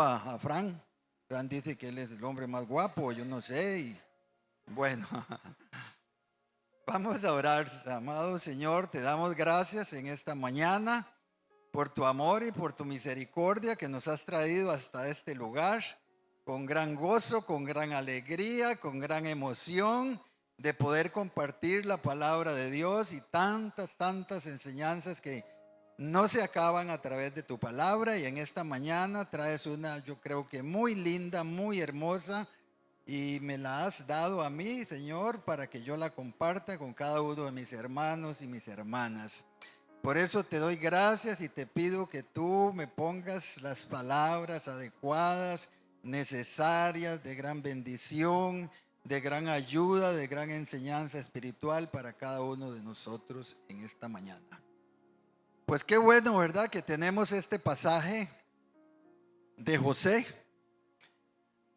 A Fran. Fran dice que él es el hombre más guapo, yo no sé. Y bueno, vamos a orar. Amado Señor, te damos gracias en esta mañana por tu amor y por tu misericordia que nos has traído hasta este lugar con gran gozo, con gran alegría, con gran emoción de poder compartir la palabra de Dios y tantas enseñanzas que no se acaban a través de tu palabra. Y en esta mañana traes una, yo creo que muy linda, muy hermosa, y me la has dado a mí, Señor, para que yo la comparta con cada uno de mis hermanos y mis hermanas. Por eso te doy gracias y te pido que tú me pongas las palabras adecuadas, necesarias, de gran bendición, de gran ayuda, de gran enseñanza espiritual para cada uno de nosotros en esta mañana. Pues qué bueno, ¿verdad? Que tenemos este pasaje de José.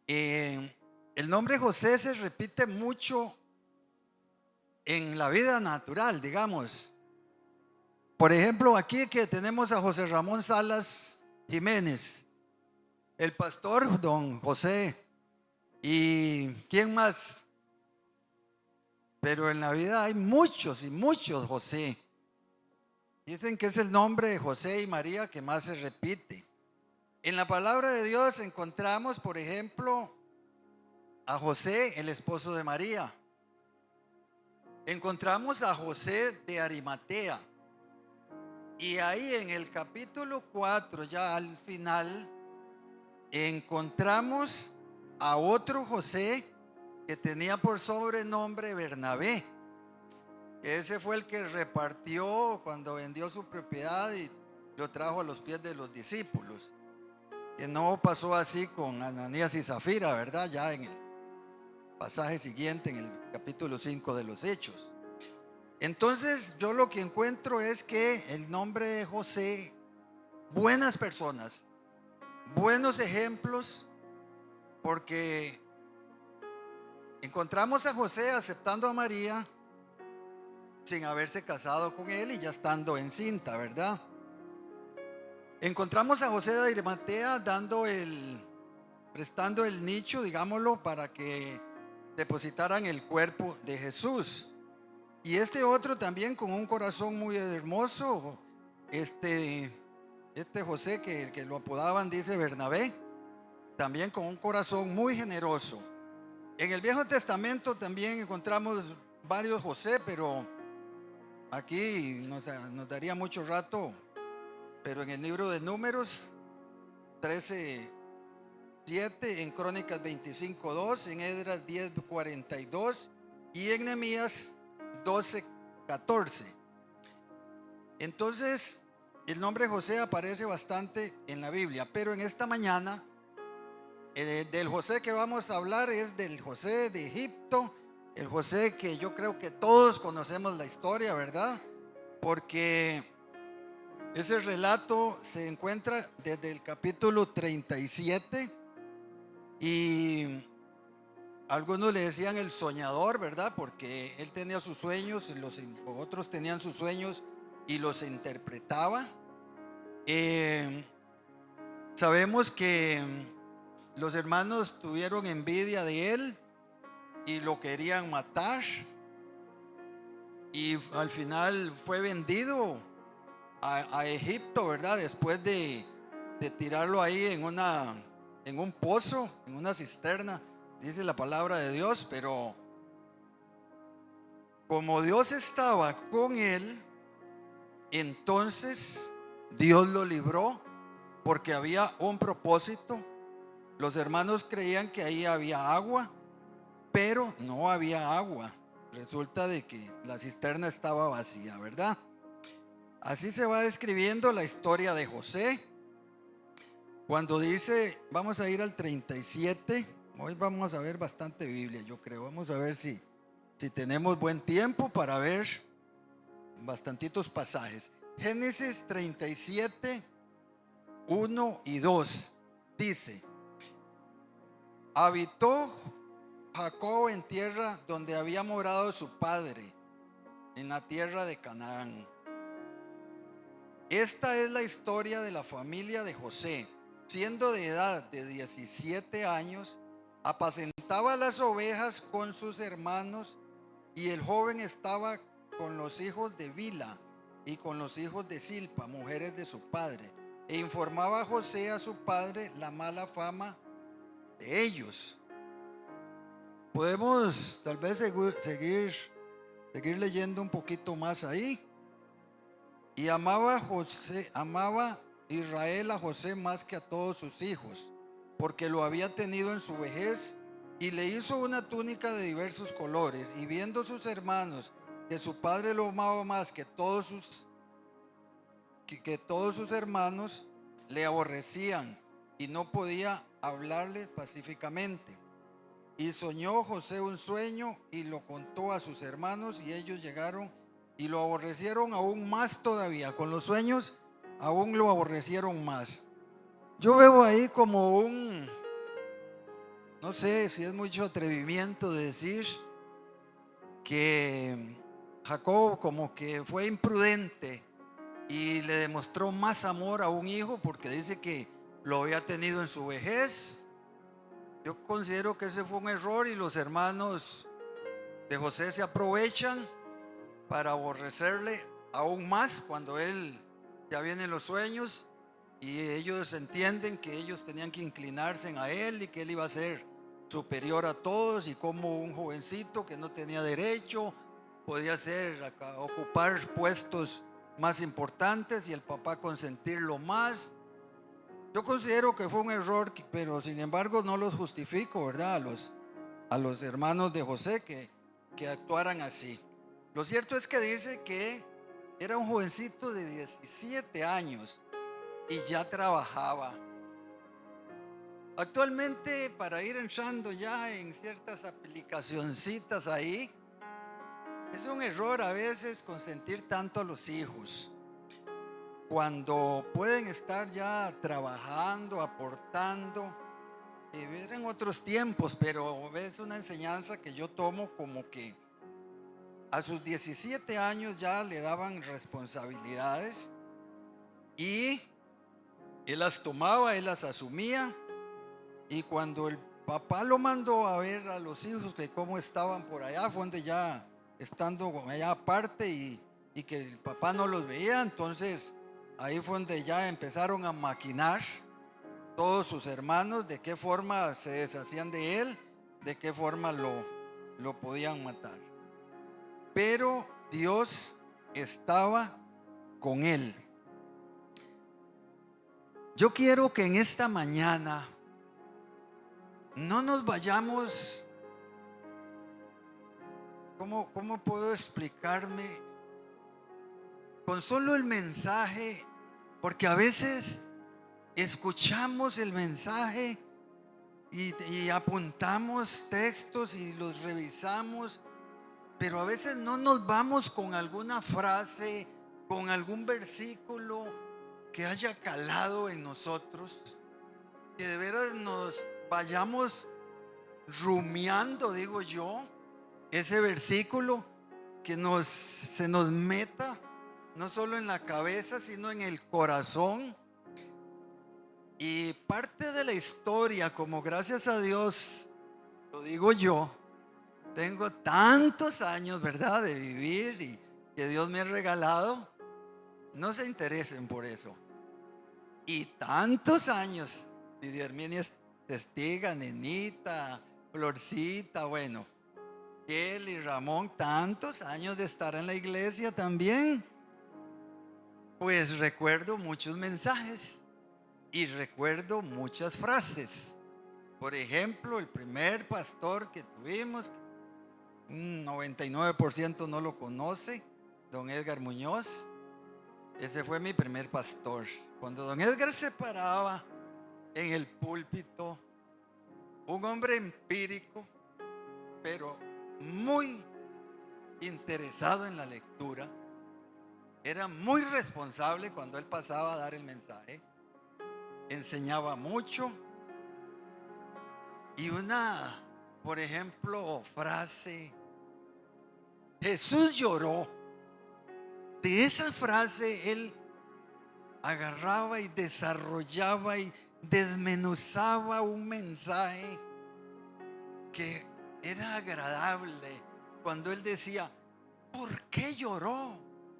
El nombre José se repite mucho en la vida natural, digamos. Por ejemplo, aquí que tenemos a José Ramón Salas Jiménez, el pastor don José, y ¿quién más? Pero en la vida hay muchos y muchos José. Dicen que es el nombre de José y María que más se repite. En la palabra de Dios encontramos, por ejemplo, a José, el esposo de María. Encontramos a José de Arimatea. Y ahí en el capítulo 4, ya al final, encontramos a otro José que tenía por sobrenombre Bernabé. Ese fue el que repartió cuando vendió su propiedad y lo trajo a los pies de los discípulos. Que no pasó así con Ananías y Zafira, ¿verdad? Ya en el pasaje siguiente, en el capítulo 5 de los Hechos. Entonces yo lo que encuentro es que el nombre de José, buenas personas, buenos ejemplos, porque encontramos a José aceptando a María sin haberse casado con él y ya estando encinta, ¿verdad? Encontramos a José de Arimatea prestando el nicho, digámoslo, para que depositaran el cuerpo de Jesús. Y este otro también con un corazón muy hermoso, este José que lo apodaban, dice Bernabé, también con un corazón muy generoso. En el Viejo Testamento también encontramos varios José, pero aquí nos daría mucho rato. Pero en el libro de Números 13:7, en Crónicas 25:2, en Esdras 10:42 y en Nehemías 12:14. Entonces, el nombre José aparece bastante en la Biblia, pero en esta mañana, del José que vamos a hablar es del José de Egipto, el José que yo creo que todos conocemos la historia, ¿verdad? Porque ese relato se encuentra desde el capítulo 37 y algunos le decían el soñador, ¿verdad? Porque él tenía sus sueños, otros tenían sus sueños y los interpretaba. Sabemos que los hermanos tuvieron envidia de él y lo querían matar, y al final fue vendido a Egipto, ¿verdad? Después de tirarlo ahí en un pozo, en una cisterna, dice la palabra de Dios. Pero como Dios estaba con él, entonces Dios lo libró porque había un propósito. Los hermanos creían que ahí había agua, pero no había agua. Resulta de que la cisterna estaba vacía, ¿verdad? Así se va describiendo la historia de José. Cuando dice, vamos a ir al 37, hoy vamos a ver bastante Biblia, yo creo. Vamos a ver si tenemos buen tiempo para ver bastantitos pasajes. Génesis 37, 1 y 2 dice: habitó Jacob en tierra donde había morado su padre, en la tierra de Canaán. Esta es la historia de la familia de José. siendo de edad de 17 años, apacentaba las ovejas con sus hermanos, y el joven estaba con los hijos de Bila y con los hijos de Silpa, mujeres de su padre, e informaba a José, a su padre, la mala fama de ellos. Podemos tal vez seguir leyendo un poquito más ahí. Y amaba Israel a José más que a todos sus hijos, porque lo había tenido en su vejez, y le hizo una túnica de diversos colores. Y viendo sus hermanos que su padre lo amaba más que todos sus hermanos, le aborrecían y no podía hablarle pacíficamente. Y soñó José un sueño y lo contó a sus hermanos, y ellos llegaron y lo aborrecieron aún más todavía. Con los sueños aún lo aborrecieron más. Yo veo ahí como no sé si es mucho atrevimiento de decir que Jacob como que fue imprudente y le demostró más amor a un hijo, porque dice que lo había tenido en su vejez. Yo considero que ese fue un error, y los hermanos de José se aprovechan para aborrecerle aún más cuando él ya viene los sueños, y ellos entienden que ellos tenían que inclinarse a él y que él iba a ser superior a todos, y como un jovencito que no tenía derecho podía ocupar puestos más importantes y el papá consentirlo más. Yo considero que fue un error, pero sin embargo no los justifico, ¿verdad? A los hermanos de José que actuaran así. Lo cierto es que dice que era un jovencito de 17 años y ya trabajaba. Actualmente, para ir entrando ya en ciertas aplicacioncitas ahí, es un error a veces consentir tanto a los hijos cuando pueden estar ya trabajando, aportando. Eran otros tiempos, pero es una enseñanza que yo tomo como que a sus 17 años ya le daban responsabilidades y él las tomaba, él las asumía. Y cuando el papá lo mandó a ver a los hijos que cómo estaban por allá, fue donde ya estando allá aparte y que el papá no los veía, entonces ahí fue donde ya empezaron a maquinar todos sus hermanos de qué forma se deshacían de él, de qué forma lo podían matar. Pero Dios estaba con él. Yo quiero que en esta mañana no nos vayamos, ¿cómo puedo explicarme? Con solo el mensaje, porque a veces escuchamos el mensaje y apuntamos textos y los revisamos, pero a veces no nos vamos con alguna frase, con algún versículo que haya calado en nosotros, que de veras nos vayamos rumiando, digo yo, ese versículo, que se nos meta no solo en la cabeza, sino en el corazón. Y parte de la historia, como gracias a Dios, lo digo yo, tengo tantos años, ¿verdad?, de vivir y que Dios me ha regalado, no se interesen por eso. Y tantos años, Lidia Herminia es testiga, Nenita, Florcita, bueno, Kelly, Ramón, tantos años de estar en la iglesia también. Pues recuerdo muchos mensajes y recuerdo muchas frases. Por ejemplo, el primer pastor que tuvimos, un 99% no lo conoce, don Edgar Muñoz. Ese fue mi primer pastor. Cuando don Edgar se paraba en el púlpito, un hombre empírico, pero muy interesado en la lectura, era muy responsable cuando él pasaba a dar el mensaje, enseñaba mucho. Y una, por ejemplo, frase, Jesús lloró. De esa frase él agarraba y desarrollaba y desmenuzaba un mensaje que era agradable. Cuando él decía, ¿por qué lloró?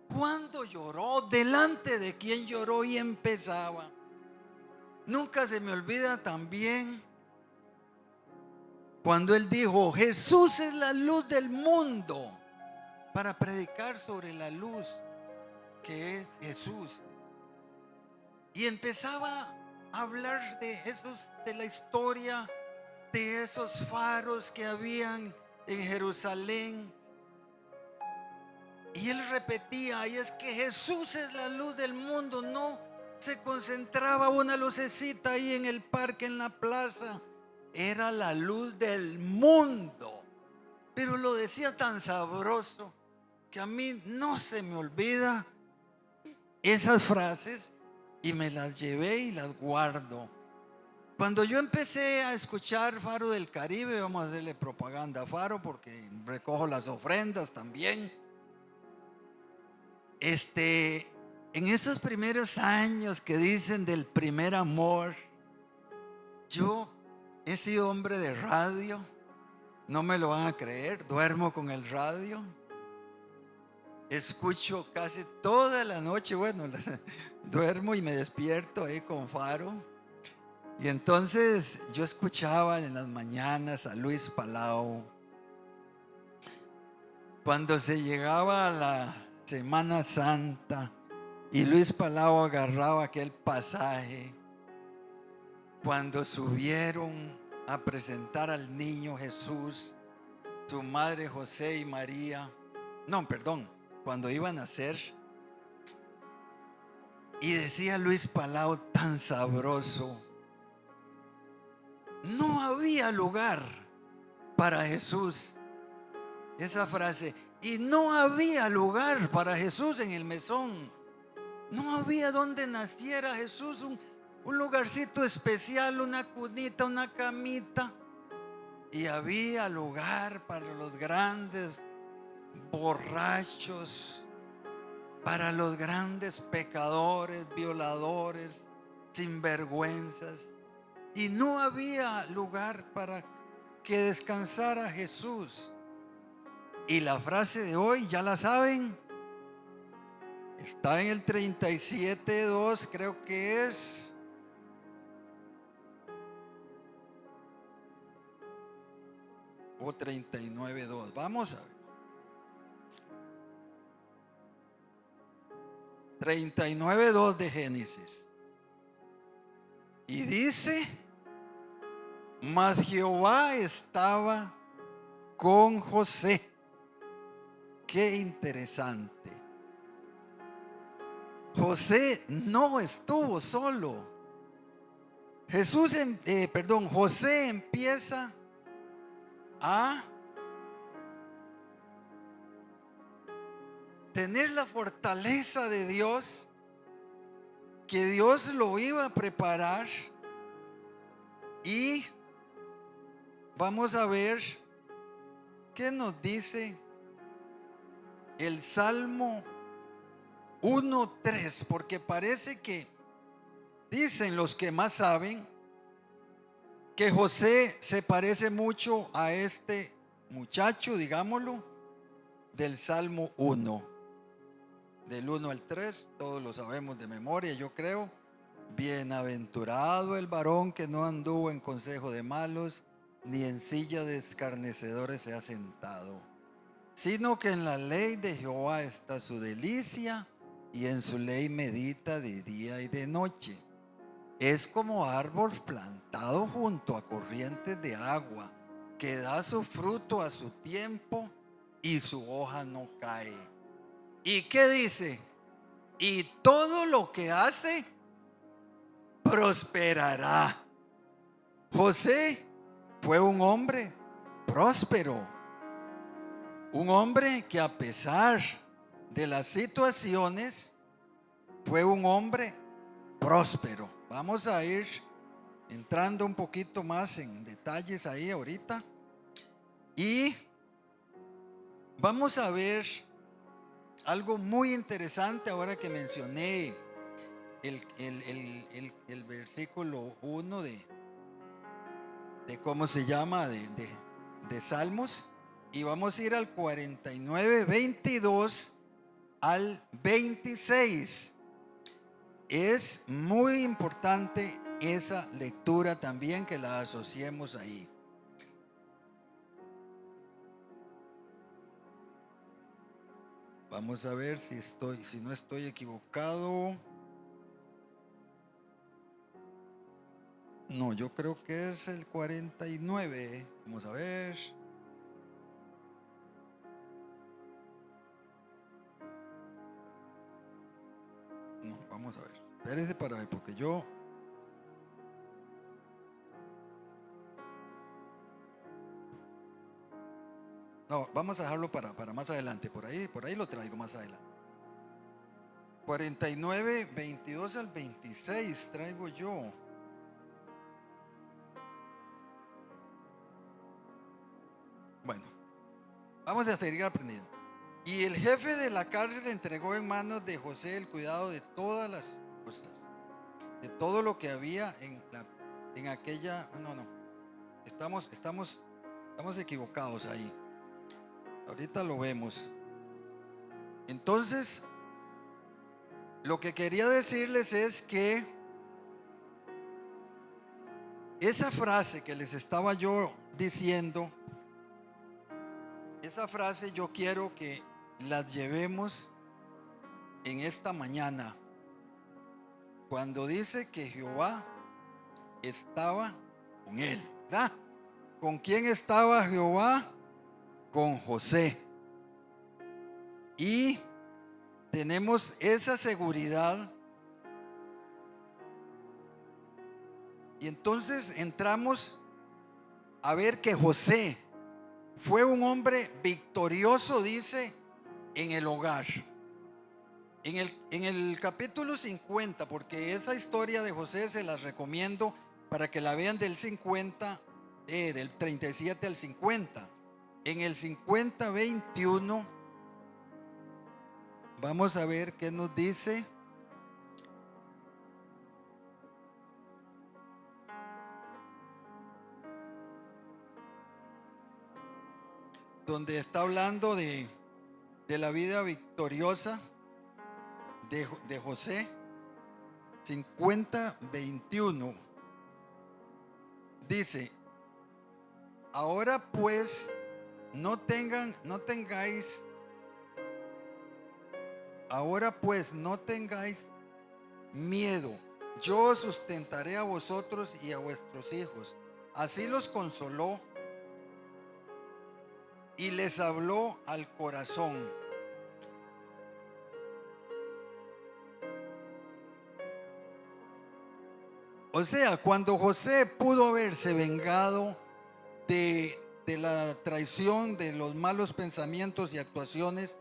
¿Cuándo lloró? ¿Delante de quién lloró? Y empezaba. Nunca se me olvida también cuando él dijo, Jesús es la luz del mundo, para predicar sobre la luz que es Jesús. Y empezaba a hablar de esos, de la historia de esos faros que habían en Jerusalén. Y él repetía, y es que Jesús es la luz del mundo. No se concentraba una lucecita ahí en el parque, en la plaza. Era la luz del mundo. Pero lo decía tan sabroso que a mí no se me olvida esas frases y me las llevé y las guardo. Cuando yo empecé a escuchar Faro del Caribe, vamos a hacerle propaganda a Faro porque recojo las ofrendas también. En esos primeros años que dicen del primer amor, yo he sido hombre de radio, no me lo van a creer, duermo con el radio, escucho casi toda la noche, bueno, duermo y me despierto ahí con Faro. Y entonces yo escuchaba en las mañanas a Luis Palau. Cuando se llegaba a la Semana Santa y Luis Palau agarraba aquel pasaje, cuando subieron a presentar al niño Jesús, su madre José y María, cuando iban a nacer, y decía Luis Palau tan sabroso, no había lugar para Jesús. Esa frase, y no había lugar para Jesús en el mesón. No había donde naciera Jesús, un lugarcito especial, una cunita, una camita. Y había lugar para los grandes borrachos, para los grandes pecadores, violadores, sinvergüenzas. Y no había lugar para que descansara Jesús. Y la frase de hoy, ya la saben, está en el 37:2, creo que es. O 39:2, vamos a ver. 39:2 de Génesis. Y dice, mas Jehová estaba con José. Qué interesante. José no estuvo solo. José empieza a tener la fortaleza de Dios, que Dios lo iba a preparar. Y vamos a ver qué nos dice el Salmo 1:3, porque parece que dicen los que más saben que José se parece mucho a este muchacho, digámoslo, del Salmo 1, del 1 al 3, todos lo sabemos de memoria, yo creo. Bienaventurado el varón que no anduvo en consejo de malos, ni en silla de escarnecedores se ha sentado, sino que en la ley de Jehová está su delicia, y en su ley medita de día y de noche. Es como árbol plantado junto a corrientes de agua, que da su fruto a su tiempo y su hoja no cae. ¿Y qué dice? Y todo lo que hace prosperará. José fue un hombre próspero, un hombre que a pesar de las situaciones fue un hombre próspero. Vamos a ir entrando un poquito más en detalles ahí ahorita. Y vamos a ver algo muy interesante ahora que mencioné el versículo 1 de cómo se llama, de Salmos. Y vamos a ir al 49, 22 al 26. Es muy importante esa lectura también, que la asociemos ahí. Vamos a ver si no estoy equivocado. No, yo creo que es el 49. Vamos a ver. No, vamos a ver. Espérese para ver, porque yo... No, vamos a dejarlo para más adelante. Por ahí lo traigo más adelante. 49, 22 al 26 traigo yo. Bueno, vamos a seguir aprendiendo. Y el jefe de la cárcel entregó en manos de José el cuidado de todas las cosas, de todo lo que había en aquella... No, estamos equivocados ahí. Ahorita lo vemos. Entonces, lo que quería decirles es que esa frase que les estaba yo diciendo, esa frase yo quiero que las llevemos en esta mañana. Cuando dice que Jehová estaba con él, ¿verdad? ¿Con quién estaba Jehová? Con José. Y tenemos esa seguridad. Y entonces entramos a ver que José fue un hombre victorioso, dice, en el hogar. En el capítulo 50, porque esa historia de José se las recomiendo para que la vean del 50, del 37 al 50. En el 50, 21, vamos a ver qué nos dice. Donde está hablando de la vida victoriosa de José. 50, 21 dice: ahora pues no tengáis miedo, yo os sustentaré a vosotros y a vuestros hijos. Así los consoló y les habló al corazón. O sea, cuando José pudo haberse vengado de la traición, de los malos pensamientos y actuaciones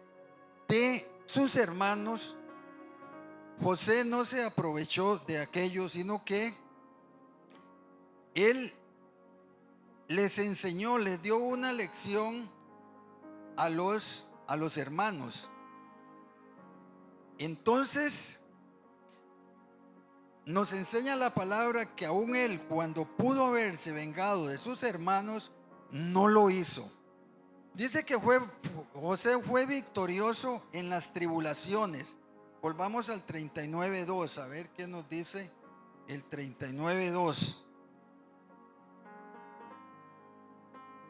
de sus hermanos, José no se aprovechó de aquello, sino que él les enseñó, les dio una lección a los hermanos. Entonces nos enseña la palabra que aún él, cuando pudo haberse vengado de sus hermanos, no lo hizo. Dice que José fue victorioso en las tribulaciones. Volvamos al 39:2, a ver qué nos dice el 39:2.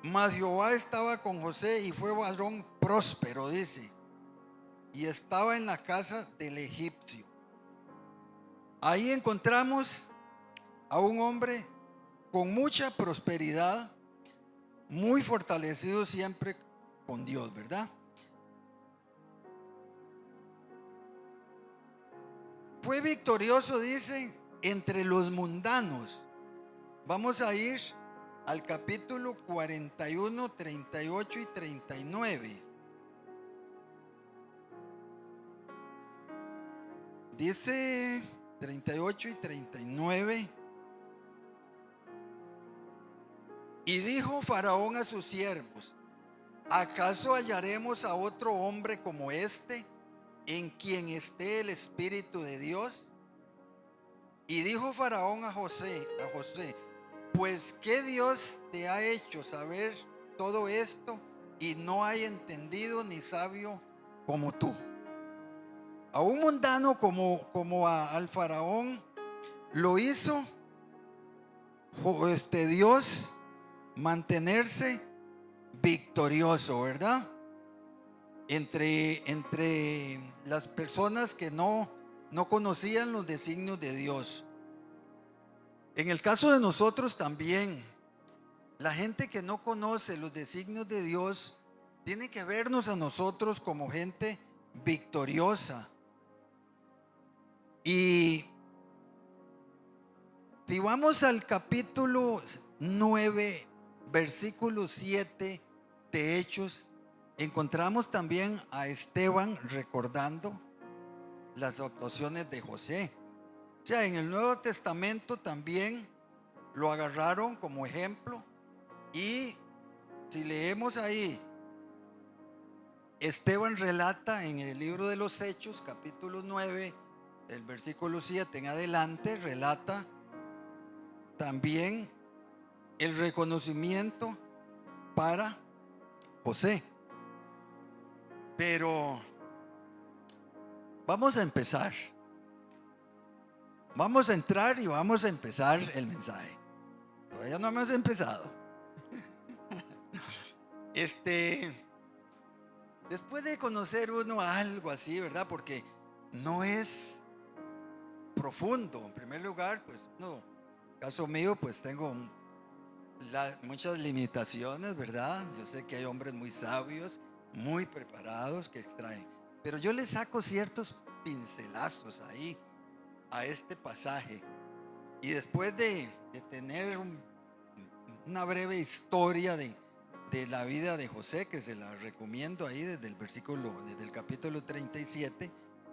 Mas Jehová estaba con José y fue varón próspero, dice, y estaba en la casa del egipcio. Ahí encontramos a un hombre con mucha prosperidad, muy fortalecido siempre con Dios, ¿verdad? Fue victorioso, dice, entre los mundanos. Vamos a ir al capítulo 41, 38 y 39. Dice 38 y 39. Y dijo Faraón a sus siervos: ¿acaso hallaremos a otro hombre como este, en quien esté el Espíritu de Dios? Y dijo Faraón a José, pues ¿qué Dios te ha hecho saber todo esto y no hay entendido ni sabio como tú? A un mundano como al Faraón lo hizo Dios mantenerse victorioso, ¿verdad? Entre las personas que no conocían los designios de Dios. En el caso de nosotros también, la gente que no conoce los designios de Dios tiene que vernos a nosotros como gente victoriosa. Y si vamos al capítulo 9, versículo 7 de Hechos, encontramos también a Esteban recordando las actuaciones de José. O sea, en el Nuevo Testamento también lo agarraron como ejemplo. Y si leemos ahí, Esteban relata en el libro de los Hechos, capítulo 9, el versículo 7 en adelante, relata también el reconocimiento para José. Pero vamos a empezar. Vamos a entrar y vamos a empezar el mensaje. Todavía no hemos empezado. Después de conocer uno algo así, ¿verdad? Porque no es profundo. En primer lugar, pues no, caso mío, pues tengo muchas limitaciones, ¿verdad? Yo sé que hay hombres muy sabios, muy preparados que extraen, pero yo le saco ciertos pincelazos ahí a este pasaje. Y después de tener una breve historia de la vida de José, que se la recomiendo ahí desde el capítulo 37,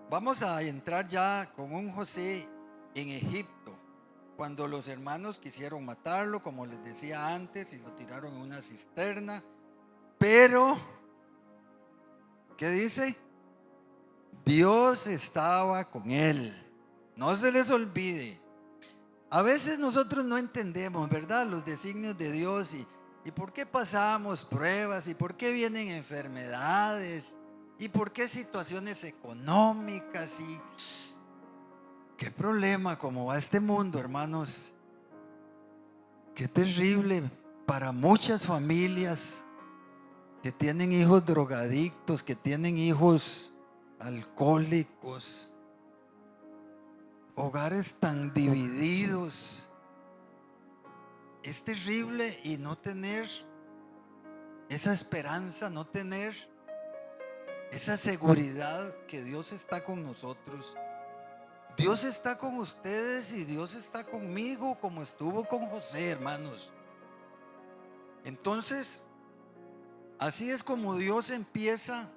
vamos a entrar ya con un José en Egipto, cuando los hermanos quisieron matarlo, como les decía antes, y lo tiraron en una cisterna. Pero, ¿qué dice? Dios estaba con él. No se les olvide. A veces nosotros no entendemos, ¿verdad?, los designios de Dios y por qué pasamos pruebas y por qué vienen enfermedades y por qué situaciones económicas y qué problema como va este mundo, hermanos. Qué terrible para muchas familias que tienen hijos drogadictos, que tienen hijos alcohólicos, hogares tan divididos. Es terrible y no tener esa esperanza, no tener esa seguridad que Dios está con nosotros. Dios está con ustedes y Dios está conmigo como estuvo con José, hermanos. Entonces, así es como Dios empieza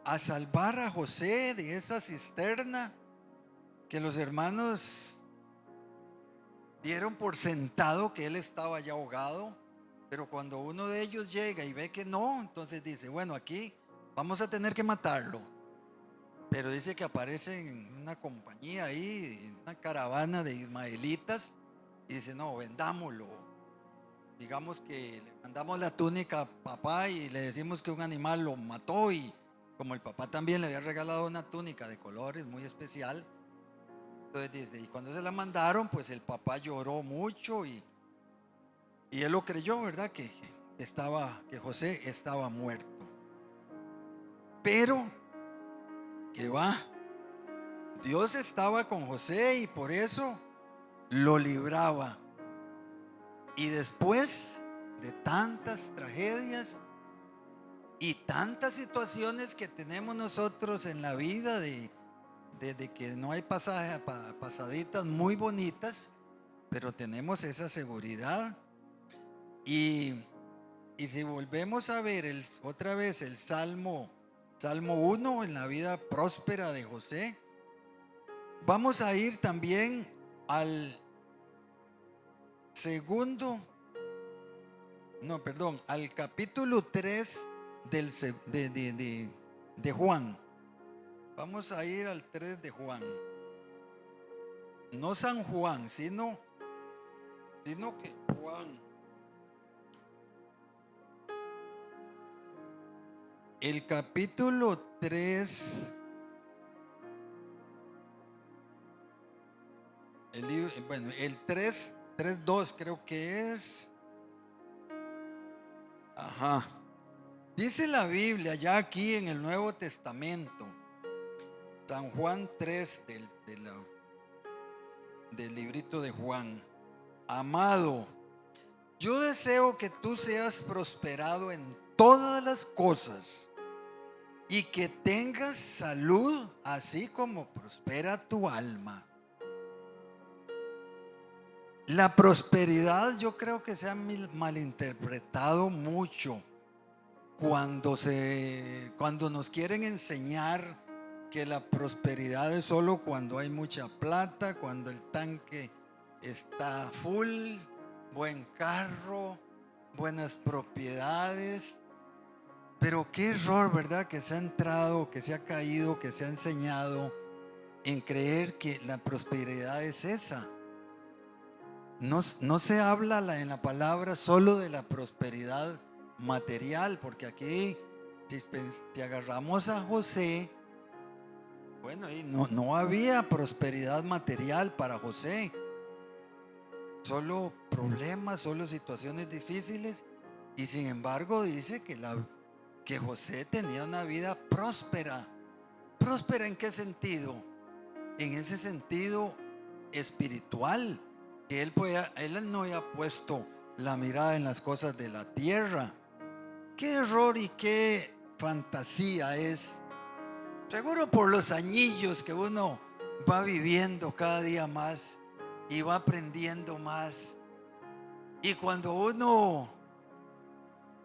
a salvar a José de esa cisterna que los hermanos dieron por sentado que él estaba ya ahogado. Pero cuando uno de ellos llega y ve que no, entonces dice, bueno, aquí vamos a tener que matarlo. Pero dice que aparece en una compañía ahí, una caravana de ismaelitas, y dice, no, vendámoslo. Digamos que le mandamos la túnica a papá y le decimos que un animal lo mató, y como el papá también le había regalado una túnica de colores muy especial, entonces dice, y cuando se la mandaron, pues el papá lloró mucho y él lo creyó, ¿verdad? Que José estaba muerto. Pero que va, Dios estaba con José y por eso lo libraba. Y después de tantas tragedias y tantas situaciones que tenemos nosotros en la vida, de que no hay pasaditas muy bonitas, pero tenemos esa seguridad. Y si volvemos a ver otra vez el Salmo 1 en la vida próspera de José, vamos a ir también al al capítulo 3 de Juan. Vamos a ir al 3 de Juan. No San Juan, sino que Juan. El capítulo 3, el 3:2 creo que es. Ajá. Dice la Biblia ya aquí en el Nuevo Testamento, San Juan 3 del librito de Juan. Amado, yo deseo que tú seas prosperado en todas las cosas y que tengas salud, así como prospera tu alma. La prosperidad yo creo que se ha malinterpretado mucho cuando nos quieren enseñar que la prosperidad es solo cuando hay mucha plata, cuando el tanque está full, buen carro, buenas propiedades. Pero qué error, ¿verdad? Que se ha entrado, que se ha caído, que se ha enseñado en creer que la prosperidad es esa. No se habla en la palabra solo de la prosperidad material, porque aquí si agarramos a José, bueno, y no había prosperidad material para José, solo problemas, solo situaciones difíciles, y sin embargo dice que José tenía una vida próspera. ¿Próspera en qué sentido? En ese sentido espiritual, que él no había puesto la mirada en las cosas de la tierra. Qué error y qué fantasía es. Seguro por los añillos que uno va viviendo cada día más y va aprendiendo más. Y cuando uno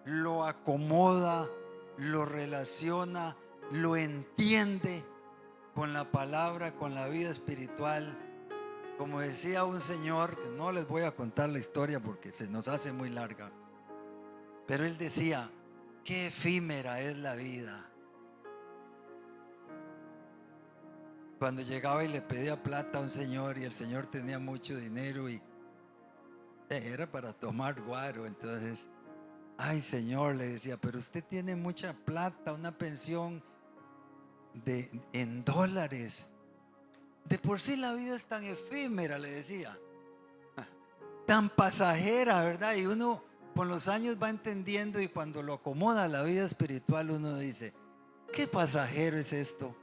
lo acomoda, lo relaciona, lo entiende con la palabra, con la vida espiritual, como decía un señor, que no les voy a contar la historia porque se nos hace muy larga, pero él decía, qué efímera es la vida. Cuando llegaba y le pedía plata a un señor y el señor tenía mucho dinero y era para tomar guaro, entonces, ay señor, le decía, pero usted tiene mucha plata, una pensión en dólares. De por sí la vida es tan efímera, le decía, tan pasajera, ¿verdad? Y uno con los años va entendiendo y cuando lo acomoda a la vida espiritual uno dice, qué pasajero es esto.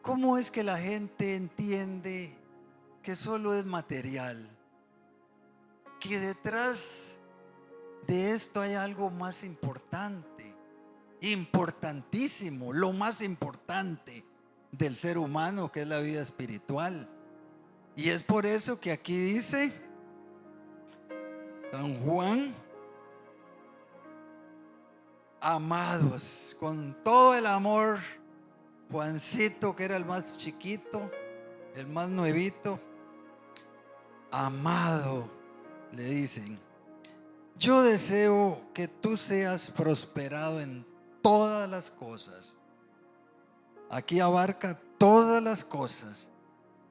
¿Cómo es que la gente entiende que solo es material? Que detrás de esto hay algo más importante, importantísimo, lo más importante del ser humano, que es la vida espiritual. Y es por eso que aquí dice San Juan, amados, con todo el amor, Juancito, que era el más chiquito, el más nuevito, amado, le dicen, yo deseo que tú seas prosperado en todas las cosas. Aquí abarca todas las cosas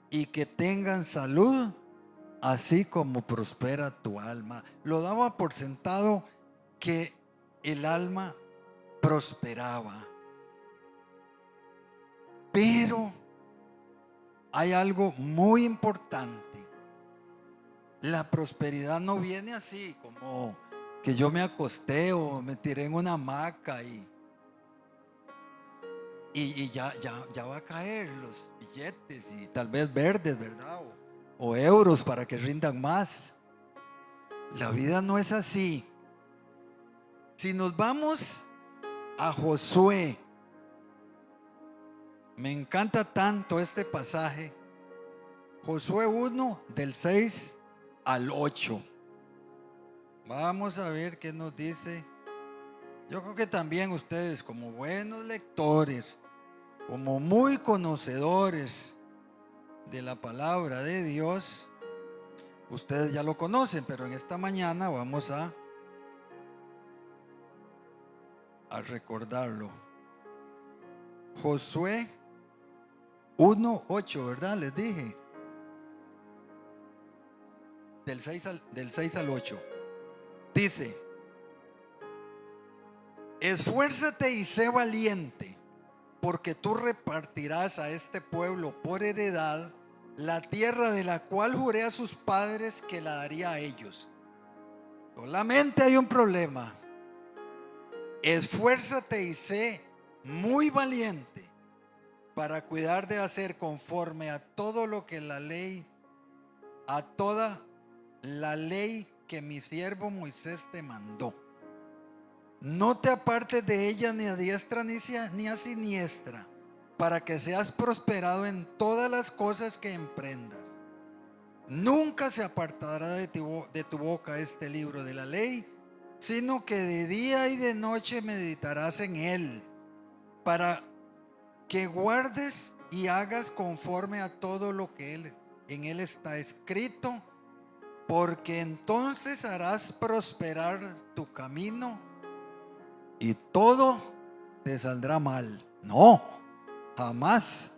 y que tengan salud, así como prospera tu alma. Lo daba por sentado que el alma prosperaba. Pero hay algo muy importante. La prosperidad no viene así como que yo me acosté o me tiré en una hamaca y ya va a caer los billetes y tal vez verdes, ¿verdad? O euros para que rindan más. La vida no es así. Si nos vamos a Josué, me encanta tanto este pasaje. Josué 1 del 6 al 8. Vamos a ver qué nos dice. Yo creo que también ustedes, como buenos lectores, como muy conocedores de la palabra de Dios, ustedes ya lo conocen, pero en esta mañana vamos a recordarlo. Josué 1:8, ¿verdad? Les dije. del 6 al 8. Dice: esfuérzate y sé valiente, porque tú repartirás a este pueblo por heredad la tierra de la cual juré a sus padres que la daría a ellos. Solamente hay un problema. Esfuérzate y sé muy valiente para cuidar de hacer conforme a todo lo que la ley, a toda la ley que mi siervo Moisés te mandó. No te apartes de ella ni a diestra ni a siniestra, para que seas prosperado en todas las cosas que emprendas. Nunca se apartará de tu boca este libro de la ley, sino que de día y de noche meditarás en él, para que guardes y hagas conforme a todo lo que en él está escrito, porque entonces harás prosperar tu camino y todo te saldrá mal. No, jamás.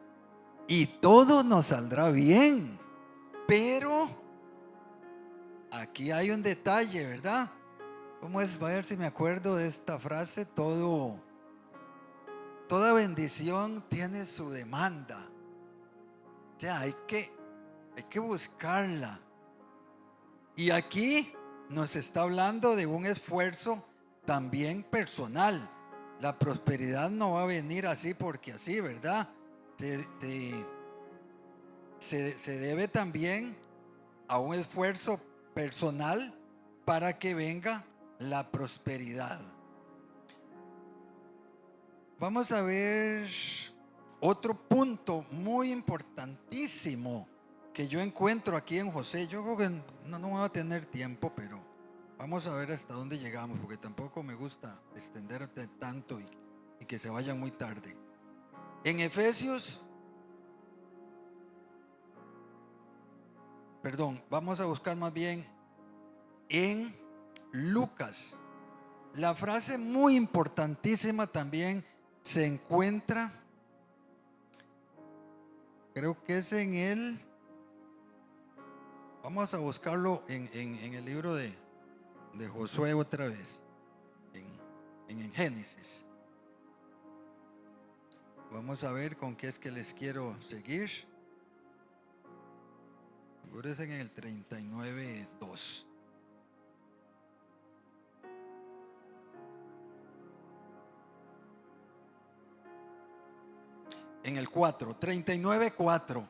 Y todo nos saldrá bien. Pero aquí hay un detalle, ¿verdad? ¿Cómo es? A ver si me acuerdo de esta frase. Toda bendición tiene su demanda. O sea, hay que buscarla. Y aquí nos está hablando de un esfuerzo también personal. La prosperidad no va a venir así porque así, ¿verdad? Se debe también a un esfuerzo personal para que venga la prosperidad. Vamos a ver otro punto muy importantísimo que yo encuentro aquí en José. Yo creo que no voy a tener tiempo, pero vamos a ver hasta dónde llegamos, porque tampoco me gusta extenderte tanto y que se vayan muy tarde. En Efesios, vamos a buscar más bien en Lucas. La frase muy importantísima también se encuentra, creo que es vamos a buscarlo en el libro de Josué otra vez, en Génesis. Vamos a ver con qué es que les quiero seguir. Ahora es en el 39:2. En el 39:4.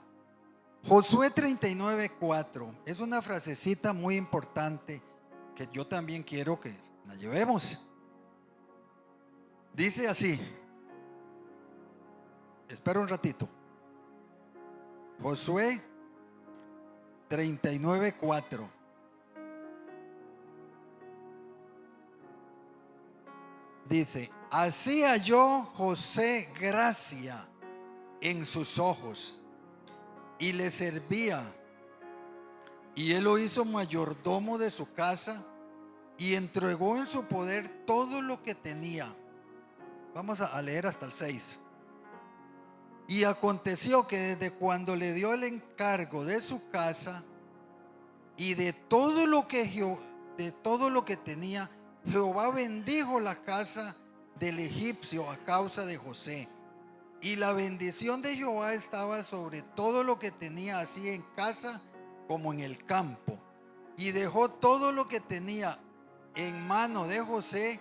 Josué 39:4 es una frasecita muy importante que yo también quiero que la llevemos. Dice así, espera un ratito. Josué 39:4. Dice: así halló José gracia en sus ojos y le servía, y él lo hizo mayordomo de su casa y entregó en su poder todo lo que tenía. Vamos a leer hasta el 6. Y aconteció que desde cuando le dio el encargo de su casa y de todo lo que tenía, Jehová bendijo la casa del egipcio a causa de José. Y la bendición de Jehová estaba sobre todo lo que tenía, así en casa como en el campo. Y dejó todo lo que tenía en mano de José,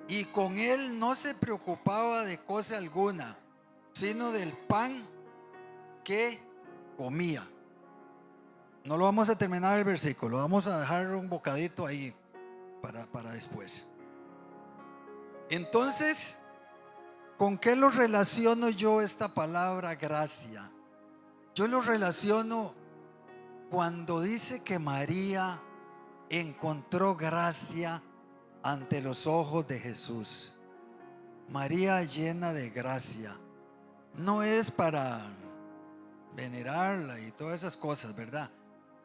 y con él no se preocupaba de cosa alguna, sino del pan que comía. No lo vamos a terminar el versículo, vamos a dejar un bocadito ahí para después. Entonces, ¿con qué lo relaciono yo esta palabra gracia? Yo lo relaciono cuando dice que María encontró gracia ante los ojos de Jesús. María llena de gracia. No es para venerarla y todas esas cosas, ¿verdad?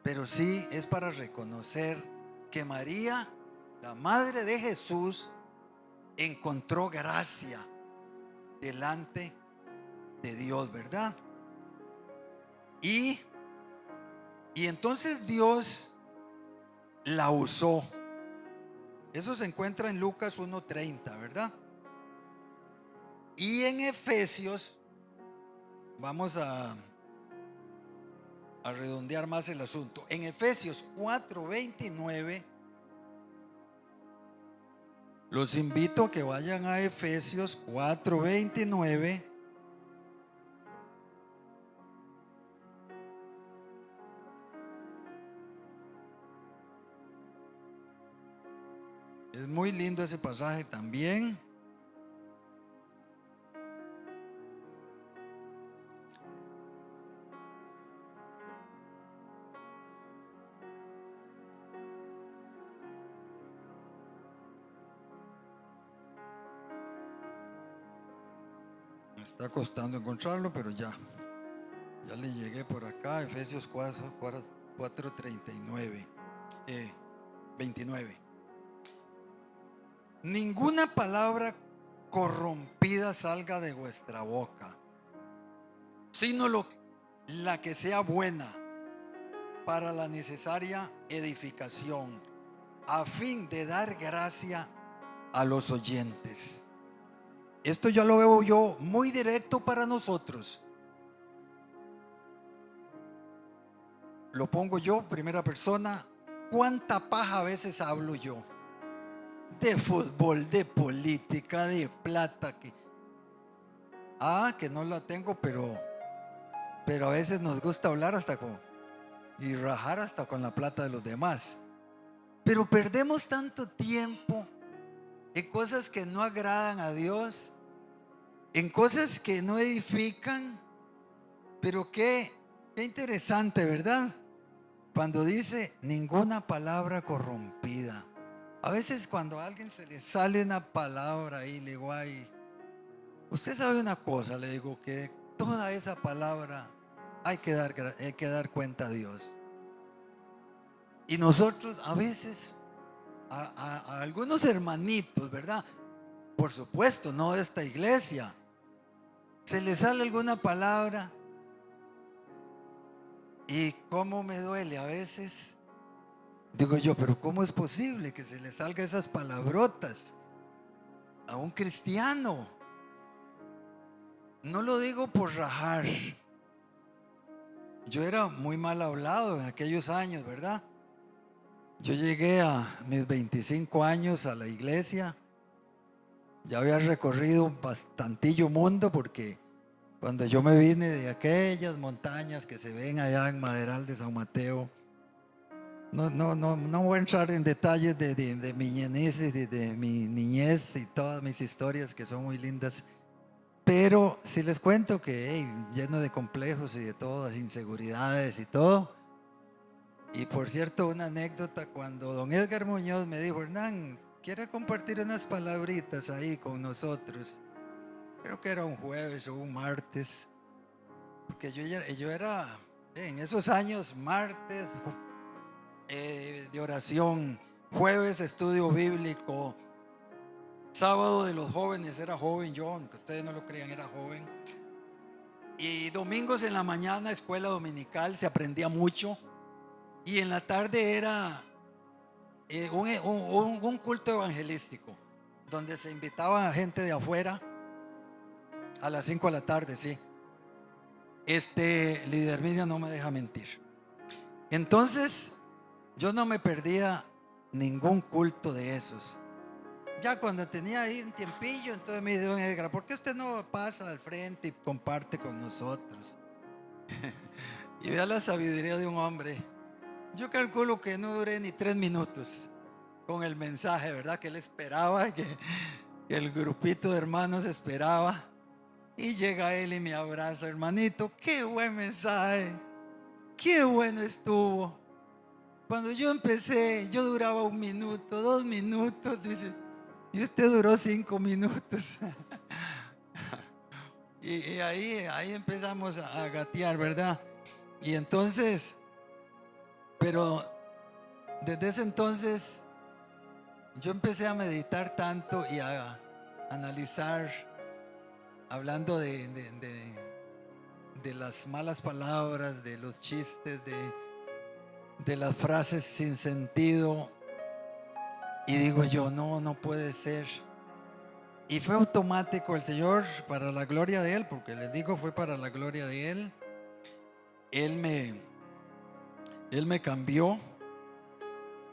Pero sí es para reconocer que María, la madre de Jesús, encontró gracia delante de Dios, ¿verdad? Y entonces Dios la usó. Eso se encuentra en Lucas 1:30, ¿verdad? Y en Efesios, vamos a redondear más el asunto. En Efesios 4:29, los invito a que vayan a Efesios 4:29. Es muy lindo ese pasaje también. Me está costando encontrarlo, pero ya le llegué por acá. Efesios 4:39, 29. Ninguna palabra corrompida salga de vuestra boca, sino la que sea buena para la necesaria edificación, a fin de dar gracia a los oyentes. Esto ya lo veo yo muy directo para nosotros. Lo pongo yo, primera persona. ¿Cuánta paja a veces hablo yo? De fútbol, de política, de plata, que no la tengo, pero a veces nos gusta hablar hasta y rajar hasta con la plata de los demás. Pero perdemos tanto tiempo en cosas que no agradan a Dios, en cosas que no edifican. Pero qué interesante, ¿verdad? Cuando dice ninguna palabra corrompida. A veces cuando a alguien se le sale una palabra ahí, le digo, ay, usted sabe una cosa, le digo, que toda esa palabra hay que dar cuenta a Dios. Y nosotros a veces, a algunos hermanitos, ¿verdad? Por supuesto, no de esta iglesia, se les sale alguna palabra y cómo me duele a veces. Digo yo, pero ¿cómo es posible que se le salga esas palabrotas a un cristiano? No lo digo por rajar. Yo era muy mal hablado en aquellos años, ¿verdad? Yo llegué a mis 25 años a la iglesia. Ya había recorrido bastantillo mundo, porque cuando yo me vine de aquellas montañas que se ven allá en Maderal de San Mateo, no voy a entrar en detalles de mi niñez, de mi niñez y todas mis historias que son muy lindas, pero sí les cuento que lleno de complejos y de todas inseguridades y todo. Y por cierto, una anécdota, cuando don Edgar Muñoz me dijo, Hernán, ¿quiere compartir unas palabritas ahí con nosotros? Creo que era un jueves o un martes, porque yo era en esos años martes de oración, jueves estudio bíblico, sábado de los jóvenes, era joven yo, aunque ustedes no lo crean, era joven, y domingos en la mañana escuela dominical, se aprendía mucho, y en la tarde era un culto evangelístico, donde se invitaba a gente de afuera a las 5 de la tarde, sí. Líder Media no me deja mentir. Entonces, yo no me perdía ningún culto de esos. Ya cuando tenía ahí un tiempillo, entonces me dice don Edgar, ¿por qué usted no pasa al frente y comparte con nosotros? Y vea la sabiduría de un hombre. Yo calculo que no duré ni 3 minutos con el mensaje, ¿verdad? Que él esperaba, que el grupito de hermanos esperaba. Y llega él y me abraza, hermanito, qué buen mensaje, qué bueno estuvo. Cuando yo empecé, yo duraba 1 minuto, 2 minutos, dice, y usted duró 5 minutos. y ahí empezamos a gatear, ¿verdad? Y entonces, pero desde ese entonces, yo empecé a meditar tanto y a analizar, hablando de las malas palabras, de los chistes, de las frases sin sentido y digo yo, no, no puede ser. Y fue automático el Señor para la gloria de Él, porque les digo, fue para la gloria de Él. Él me cambió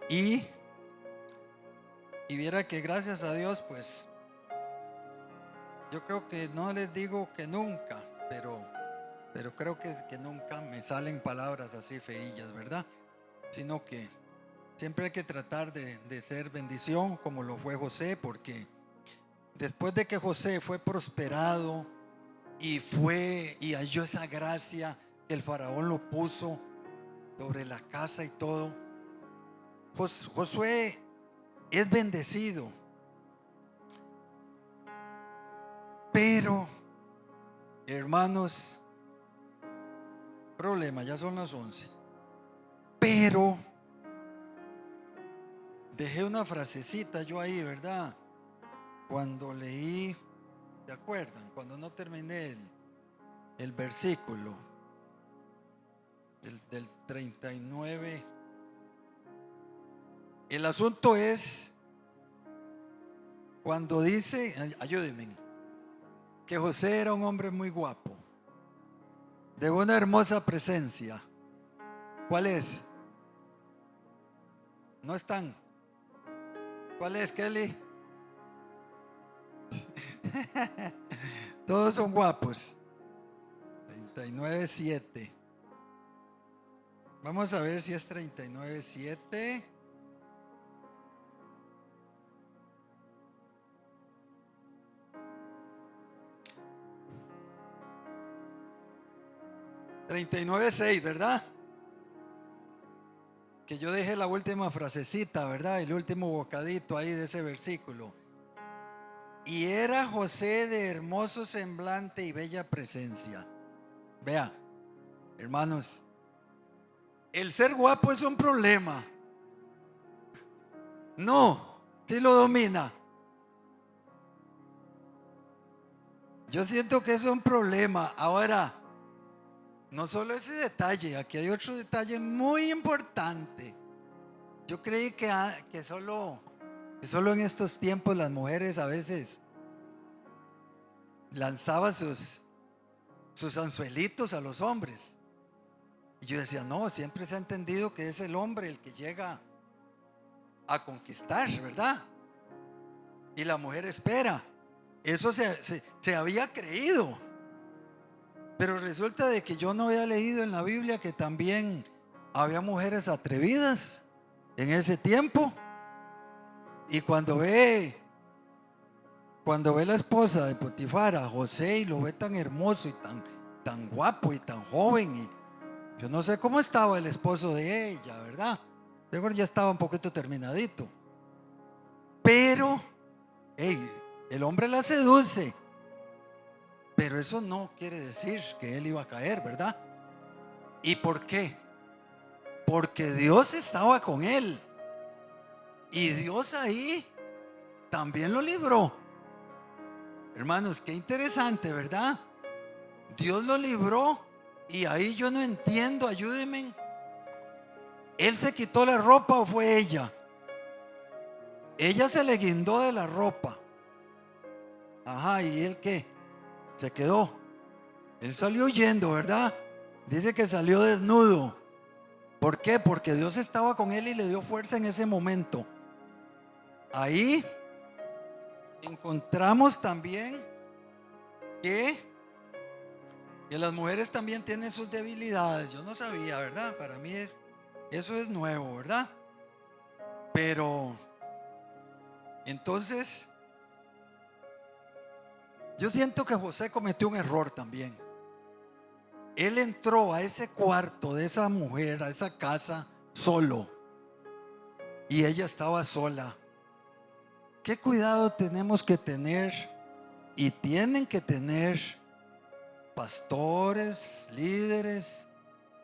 y viera que gracias a Dios, pues yo creo que no les digo que nunca, pero creo que nunca me salen palabras así feillas, ¿verdad? Sino que siempre hay que tratar de ser bendición como lo fue José, porque después de que José fue prosperado y halló esa gracia que el faraón lo puso sobre la casa y todo, Josué es bendecido, pero hermanos, problema, ya son las 11, pero dejé una frasecita yo ahí, ¿verdad? Cuando leí, ¿se acuerdan? Cuando no terminé el versículo del 39. El asunto es cuando dice, ayúdenme, que José era un hombre muy guapo, de una hermosa presencia. ¿Cuál es? ¿No están? ¿Cuál es, Kelly? Todos son guapos. 39:7. Vamos a ver si es 39:7. $39.6, ¿verdad? Que yo dejé la última frasecita, ¿verdad? El último bocadito ahí de ese versículo. Y era José de hermoso semblante y bella presencia. Vea, hermanos, el ser guapo es un problema. No, sí lo domina. Yo siento que es un problema. Ahora, no solo ese detalle, aquí hay otro detalle muy importante. Yo creí que solo en estos tiempos las mujeres a veces lanzaban sus anzuelitos a los hombres. Y yo decía, no, siempre se ha entendido que es el hombre el que llega a conquistar, ¿verdad? Y la mujer espera. Eso se había creído. Pero resulta de que yo no había leído en la Biblia que también había mujeres atrevidas en ese tiempo. Y cuando ve la esposa de Potifar a José y lo ve tan hermoso y tan guapo y tan joven, y yo no sé cómo estaba el esposo de ella, ¿verdad? Yo ya estaba un poquito terminadito. Pero el hombre la seduce. Pero eso no quiere decir que él iba a caer, ¿verdad? ¿Y por qué? Porque Dios estaba con él. Y Dios ahí también lo libró. Hermanos, qué interesante, ¿verdad? Dios lo libró. Y ahí yo no entiendo, ayúdenme. ¿Él se quitó la ropa o fue ella? Ella se le guindó de la ropa. Ajá, ¿y él qué? Se quedó. Él salió huyendo, ¿verdad? Dice que salió desnudo. ¿Por qué? Porque Dios estaba con él y le dio fuerza en ese momento. Ahí encontramos también que las mujeres también tienen sus debilidades. Yo no sabía, ¿verdad? Para mí eso es nuevo, ¿verdad? Pero entonces yo siento que José cometió un error también. Él entró a ese cuarto de esa mujer, a esa casa, solo. Y ella estaba sola. ¿Qué cuidado tenemos que tener? Y tienen que tener pastores, líderes,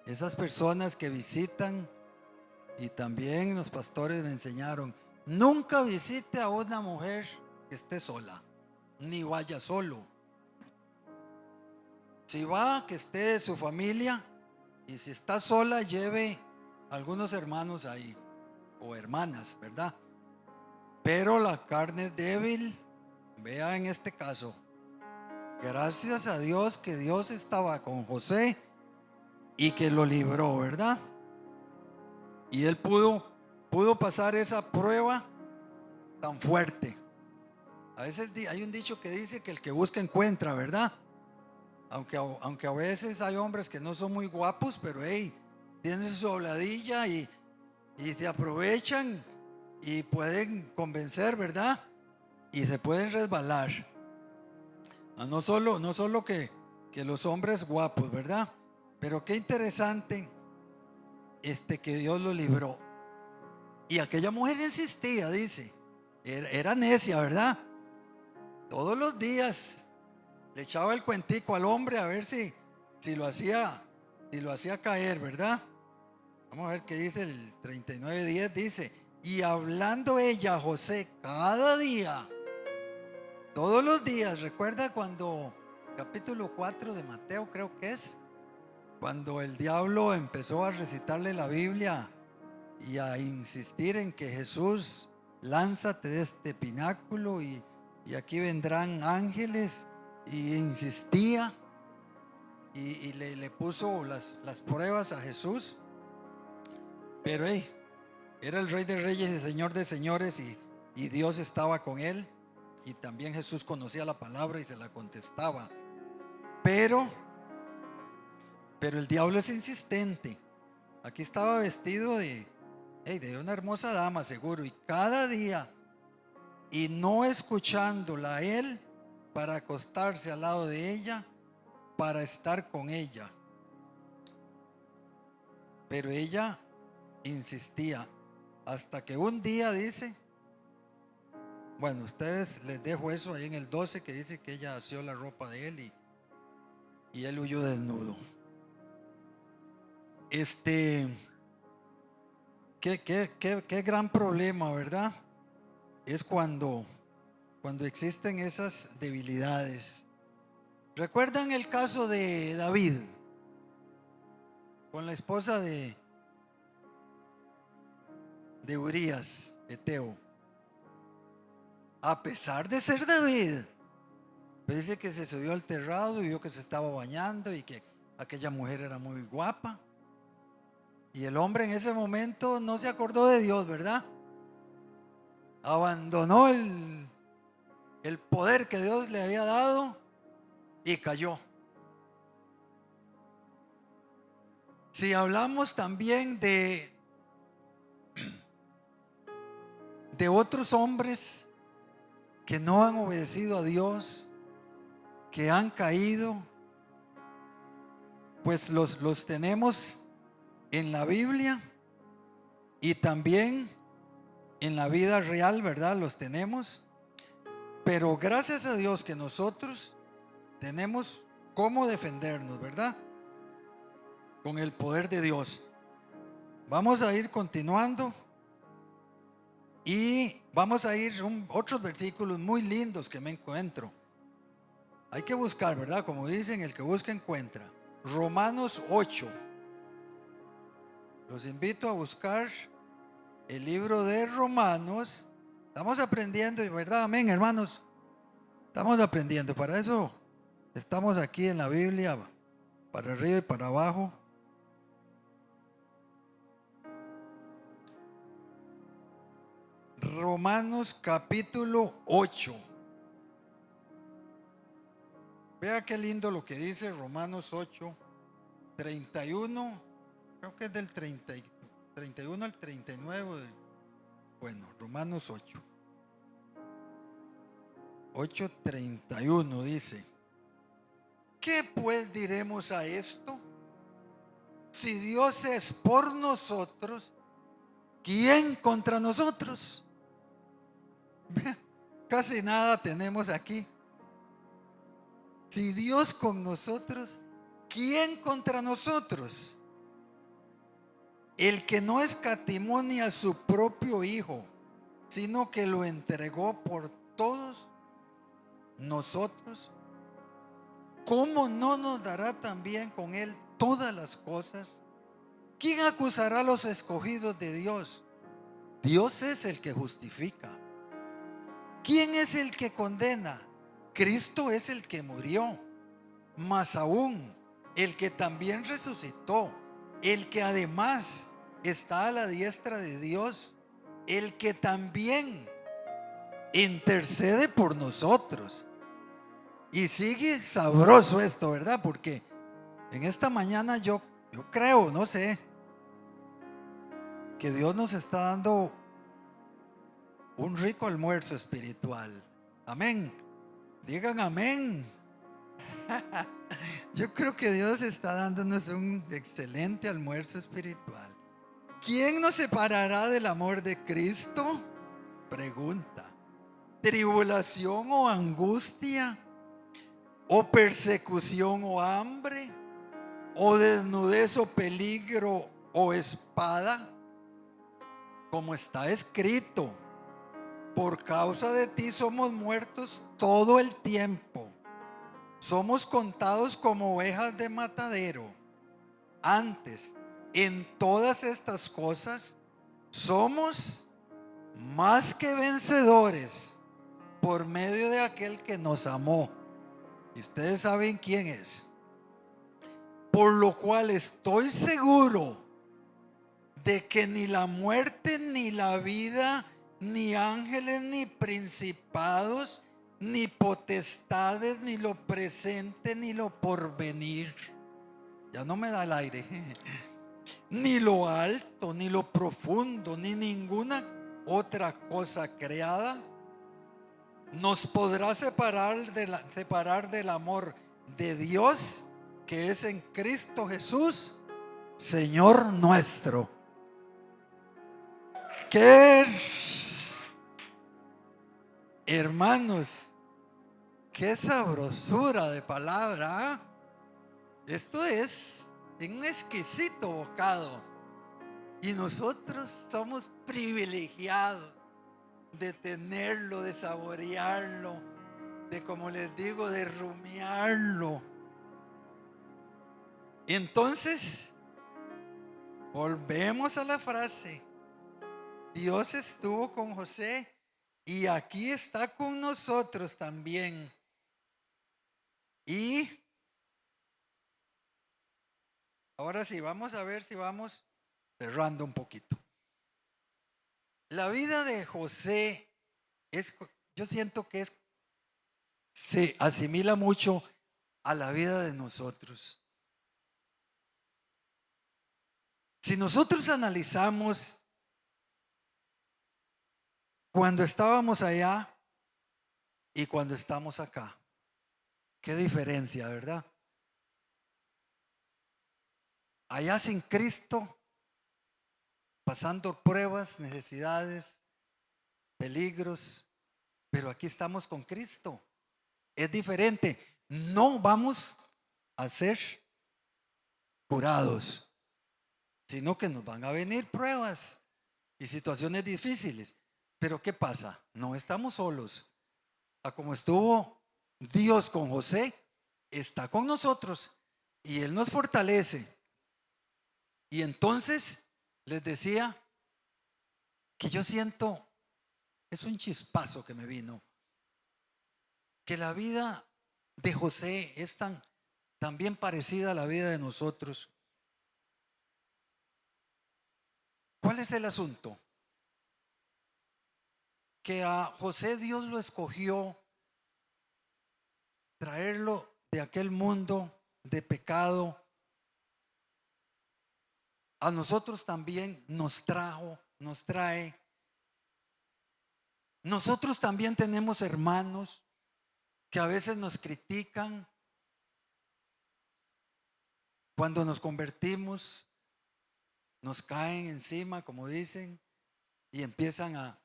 esas personas que visitan. Y también los pastores me enseñaron, nunca visite a una mujer que esté sola, ni vaya solo. Si va, que esté de su familia, y si está sola, lleve algunos hermanos ahí o hermanas, ¿verdad? Pero la carne es débil. Vea en este caso, gracias a Dios que Dios estaba con José y que lo libró, ¿verdad? Y él pudo pasar esa prueba tan fuerte. A veces hay un dicho que dice que el que busca encuentra, ¿verdad? Aunque a veces hay hombres que no son muy guapos, pero hey, tienen su habladilla y se aprovechan y pueden convencer, ¿verdad? Y se pueden resbalar. No solo que los hombres guapos, ¿verdad? Pero qué interesante que Dios lo libró. Y aquella mujer insistía, dice, era necia, ¿verdad? Todos los días le echaba el cuentico al hombre a ver si lo hacía caer, ¿verdad? Vamos a ver qué dice el 39:10, dice, y hablando ella a José cada día, todos los días. Recuerda cuando capítulo 4 de Mateo, creo que es, cuando el diablo empezó a recitarle la Biblia y a insistir en que Jesús, lánzate de este pináculo y aquí vendrán ángeles, y insistía y le puso las pruebas a Jesús. Pero era el Rey de Reyes y Señor de Señores, y Dios estaba con él, y también Jesús conocía la palabra y se la contestaba. Pero el diablo es insistente. Aquí estaba vestido de una hermosa dama, seguro, y cada día, y no escuchándola a él para acostarse al lado de ella, para estar con ella. Pero ella insistía, hasta que un día dice, bueno, ustedes les dejo eso ahí en el 12, que dice que ella asió la ropa de él y él huyó desnudo. Qué gran problema, ¿verdad? Es cuando existen esas debilidades. ¿Recuerdan el caso de David con la esposa de Urías, Eteo? A pesar de ser David, pues dice que se subió al terrado y vio que se estaba bañando y que aquella mujer era muy guapa. Y el hombre en ese momento no se acordó de Dios, ¿verdad? Abandonó el poder que Dios le había dado y cayó. Si hablamos también de otros hombres que no han obedecido a Dios, que han caído, pues los tenemos en la Biblia y también en la vida real, ¿verdad? Los tenemos. Pero gracias a Dios que nosotros tenemos cómo defendernos, ¿verdad? Con el poder de Dios. Vamos a ir continuando y vamos a ir otros versículos muy lindos que me encuentro. Hay que buscar, ¿verdad? Como dicen, el que busca encuentra. Romanos 8. Los invito a buscar el libro de Romanos. Estamos aprendiendo, ¿verdad? Amén, hermanos. Estamos aprendiendo. Para eso estamos aquí en la Biblia, para arriba y para abajo. Romanos capítulo 8. Vea qué lindo lo que dice Romanos 8, 31. Creo que es del 31 al 39. Bueno, Romanos 8:31 dice: ¿qué pues diremos a esto? Si Dios es por nosotros, ¿quién contra nosotros? Casi nada tenemos aquí. Si Dios con nosotros, ¿quién contra nosotros? El que no escatimó ni a su propio Hijo, sino que lo entregó por todos nosotros, ¿cómo no nos dará también con Él todas las cosas? ¿Quién acusará a los escogidos de Dios? Dios es el que justifica. ¿Quién es el que condena? Cristo es el que murió, más aún el que también resucitó, el que además está a la diestra de Dios, el que también intercede por nosotros. Y sigue sabroso esto, ¿verdad? Porque en esta mañana yo creo, no sé, que Dios nos está dando un rico almuerzo espiritual. Amén. Digan amén. Yo creo que Dios está dándonos un excelente almuerzo espiritual. ¿Quién nos separará del amor de Cristo? Pregunta. ¿Tribulación o angustia? ¿O persecución o hambre? ¿O desnudez o peligro o espada? Como está escrito, por causa de ti somos muertos todo el tiempo. Somos contados como ovejas de matadero. Antes, en todas estas cosas, somos más que vencedores por medio de aquel que nos amó. Y ustedes saben quién es. Por lo cual estoy seguro de que ni la muerte, ni la vida, ni ángeles, ni principados, ni potestades, ni lo presente, ni lo porvenir. Ya no me da el aire. Ni lo alto, ni lo profundo, ni ninguna otra cosa creada nos podrá separar del amor de Dios que es en Cristo Jesús, Señor nuestro. Qué hermanos, qué sabrosura de palabra. Esto es un exquisito bocado y nosotros somos privilegiados de tenerlo, de saborearlo, de, como les digo, de rumiarlo. Entonces, volvemos a la frase: Dios estuvo con José y aquí está con nosotros también. Y ahora sí, vamos a ver si vamos cerrando un poquito. La vida de José yo siento que se asimila mucho a la vida de nosotros. Si nosotros analizamos cuando estábamos allá y cuando estamos acá, qué diferencia, ¿verdad? Allá sin Cristo, pasando pruebas, necesidades, peligros, pero aquí estamos con Cristo. Es diferente. No vamos a ser curados, sino que nos van a venir pruebas y situaciones difíciles. Pero ¿qué pasa? No estamos solos. Como estuvo Dios con José, está con nosotros y Él nos fortalece. Y entonces les decía que yo siento, es un chispazo que me vino, que la vida de José es tan bien parecida a la vida de nosotros. ¿Cuál es el asunto? Que a José Dios lo escogió traerlo de aquel mundo de pecado. A nosotros también nos trae. Nosotros también tenemos hermanos que a veces nos critican cuando nos convertimos, nos caen encima, como dicen, y empiezan a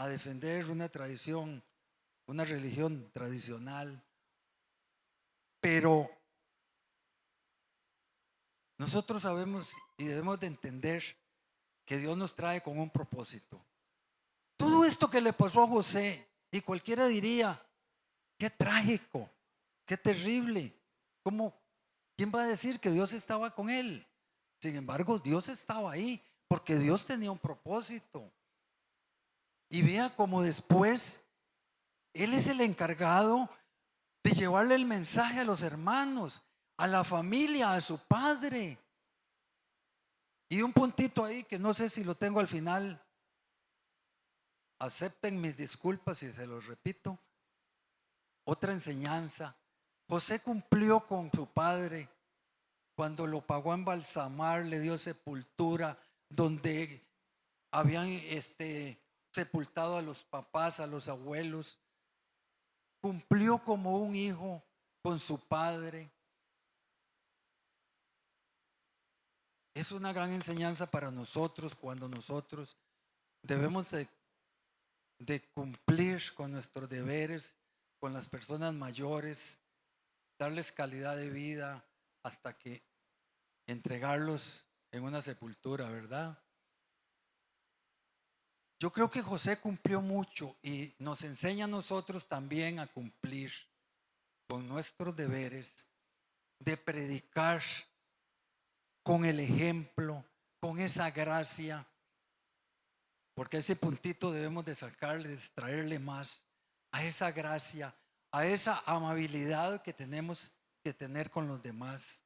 defender una tradición, una religión tradicional. Pero nosotros sabemos y debemos de entender que Dios nos trae con un propósito. Todo esto que le pasó a José, y cualquiera diría, qué trágico, qué terrible. ¿Quién va a decir que Dios estaba con él? Sin embargo, Dios estaba ahí porque Dios tenía un propósito. Y vea cómo después Él es el encargado de llevarle el mensaje a los hermanos, a la familia, a su padre. Y un puntito ahí que no sé si lo tengo al final. Acepten mis disculpas si se los repito. Otra enseñanza. José cumplió con su padre cuando lo pagó a embalsamar, le dio sepultura donde habían sepultado a los papás, a los abuelos. Cumplió como un hijo con su padre. Es una gran enseñanza para nosotros cuando nosotros debemos de cumplir con nuestros deberes, con las personas mayores, darles calidad de vida hasta que entregarlos en una sepultura, ¿verdad? Yo creo que José cumplió mucho y nos enseña a nosotros también a cumplir con nuestros deberes de predicar con el ejemplo, con esa gracia, porque ese puntito debemos de sacarle, de traerle más a esa gracia, a esa amabilidad que tenemos que tener con los demás.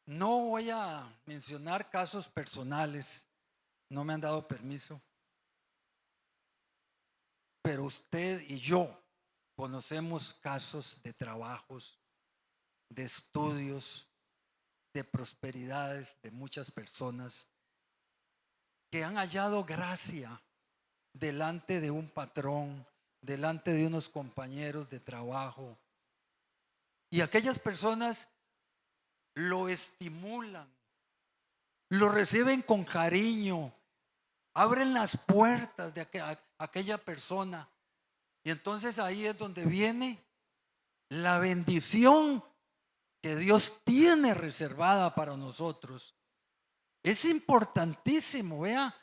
No voy a mencionar casos personales, no me han dado permiso, pero usted y yo conocemos casos de trabajos, de estudios, de prosperidades de muchas personas que han hallado gracia delante de un patrón, delante de unos compañeros de trabajo. Y aquellas personas lo estimulan, lo reciben con cariño, abren las puertas de aquella persona. Y entonces ahí es donde viene la bendición que Dios tiene reservada para nosotros. Es importantísimo, vea,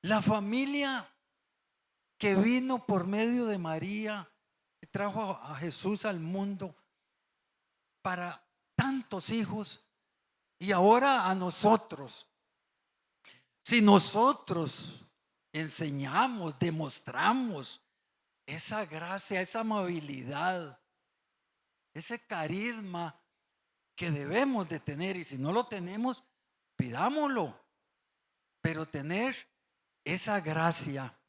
la familia que vino por medio de María, que trajo a Jesús al mundo para tantos hijos y ahora a nosotros. Si nosotros enseñamos, demostramos esa gracia, esa amabilidad, ese carisma que debemos de tener, y si no lo tenemos, pidámoslo, pero tener esa gracia.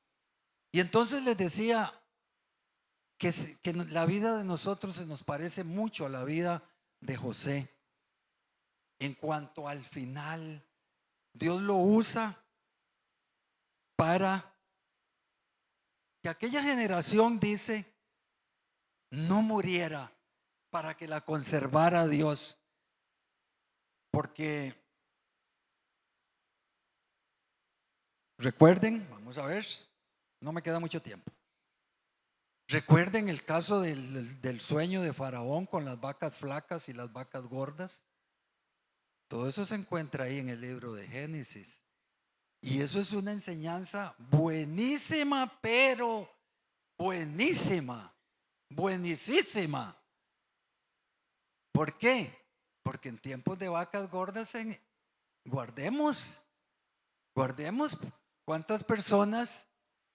Y entonces les decía que la vida de nosotros se nos parece mucho a la vida de José. En cuanto al final, Dios lo usa para que aquella generación, dice, no muriera, para que la conservara Dios. Porque recuerden, vamos a ver, no me queda mucho tiempo. Recuerden el caso del sueño de Faraón con las vacas flacas y las vacas gordas. Todo eso se encuentra ahí en el libro de Génesis. Y eso es una enseñanza buenísima, pero buenísima, buenísima. ¿Por qué? Porque en tiempos de vacas gordas guardemos cuántas personas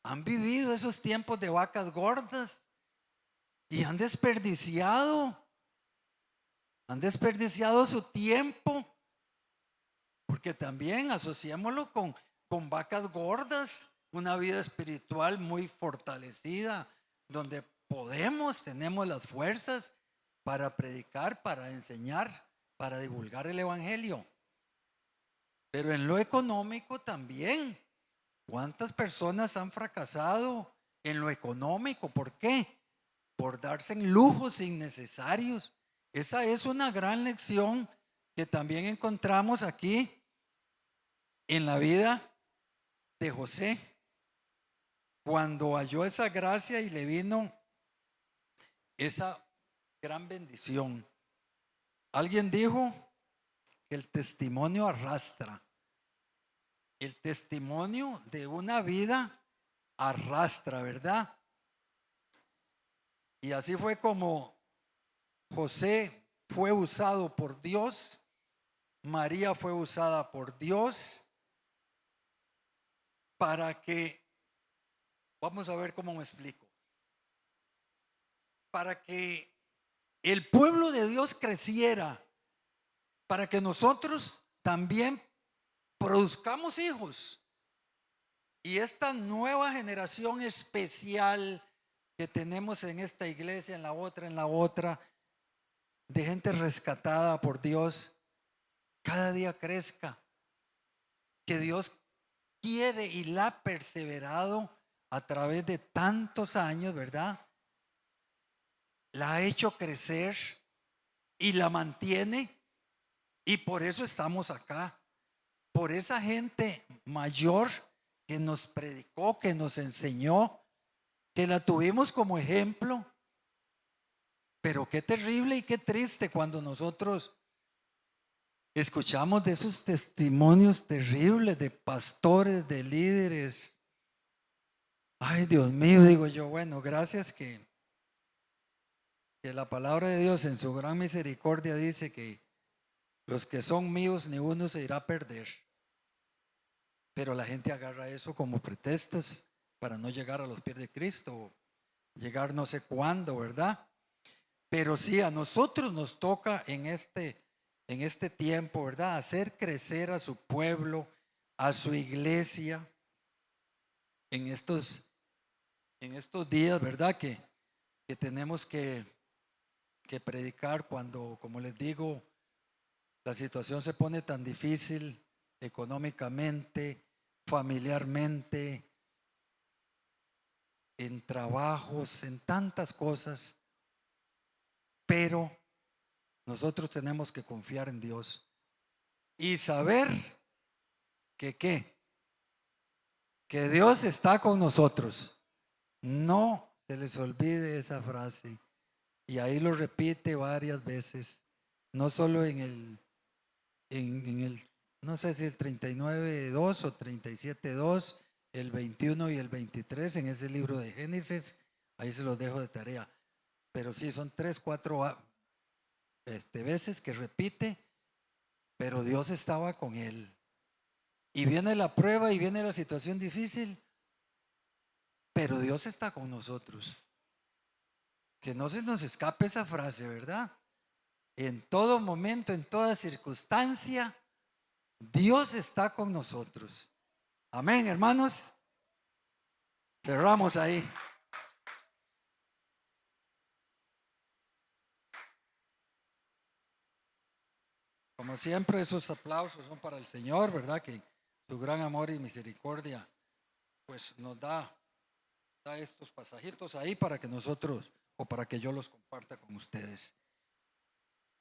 han vivido esos tiempos de vacas gordas y han desperdiciado su tiempo, porque también asociémoslo con vacas gordas, una vida espiritual muy fortalecida, donde tenemos las fuerzas para predicar, para enseñar, para divulgar el evangelio. Pero en lo económico también, ¿cuántas personas han fracasado en lo económico? ¿Por qué? Por darse en lujos innecesarios. Esa es una gran lección que también encontramos aquí en la vida de José, cuando halló esa gracia y le vino esa gran bendición. Alguien dijo que el testimonio arrastra. El testimonio de una vida arrastra, ¿verdad? Y así fue como José fue usado por Dios María fue usada por Dios para que, vamos a ver cómo me explico, para que el pueblo de Dios creciera, para que nosotros también produzcamos hijos. Y esta nueva generación especial que tenemos en esta iglesia, en la otra, de gente rescatada por Dios, cada día crezca. Que Dios quiere y la ha perseverado a través de tantos años, ¿verdad? La ha hecho crecer y la mantiene, y por eso estamos acá. Por esa gente mayor que nos predicó, que nos enseñó, que la tuvimos como ejemplo. Pero qué terrible y qué triste cuando nosotros escuchamos de esos testimonios terribles de pastores, de líderes. Ay, Dios mío, digo yo, bueno, gracias que la palabra de Dios en su gran misericordia dice que los que son míos ni uno se irá a perder. Pero la gente agarra eso como pretextos para no llegar a los pies de Cristo, llegar no sé cuándo, ¿verdad? Pero sí, a nosotros nos toca en este tiempo, ¿verdad? Hacer crecer a su pueblo, a su iglesia, en estos días, ¿verdad? Que tenemos que predicar cuando, como les digo, la situación se pone tan difícil económicamente, familiarmente, en trabajos, en tantas cosas, pero nosotros tenemos que confiar en Dios y saber que qué, que Dios está con nosotros. No se les olvide esa frase. Y ahí lo repite varias veces, no solo en el, no sé si el 39:2 o 37:2, el 21 y el 23 en ese libro de Génesis, ahí se los dejo de tarea. Pero sí, son 3, 4 veces que repite, pero Dios estaba con él. Y viene la prueba y viene la situación difícil, pero Dios está con nosotros. Que no se nos escape esa frase, ¿verdad? En todo momento, en toda circunstancia, Dios está con nosotros. Amén, hermanos. Cerramos ahí. Como siempre, esos aplausos son para el Señor, ¿verdad? Que su gran amor y misericordia, pues nos da estos pasajitos ahí para que nosotros, o para que yo los comparta con ustedes.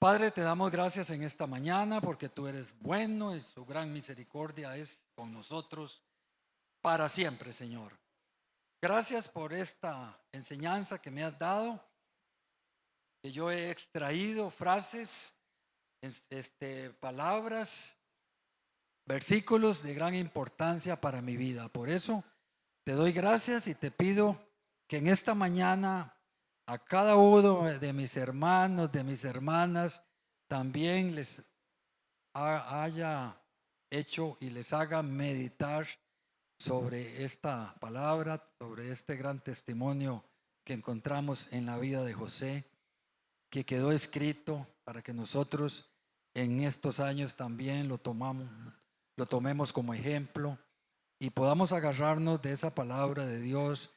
Padre, te damos gracias en esta mañana porque tú eres bueno y su gran misericordia es con nosotros para siempre, Señor. Gracias por esta enseñanza que me has dado, que yo he extraído frases, palabras, versículos de gran importancia para mi vida. Por eso te doy gracias y te pido que en esta mañana a cada uno de mis hermanos, de mis hermanas, también les haya hecho y les haga meditar sobre esta palabra, sobre este gran testimonio que encontramos en la vida de José, que quedó escrito para que nosotros en estos años también lo tomemos como ejemplo y podamos agarrarnos de esa palabra de Dios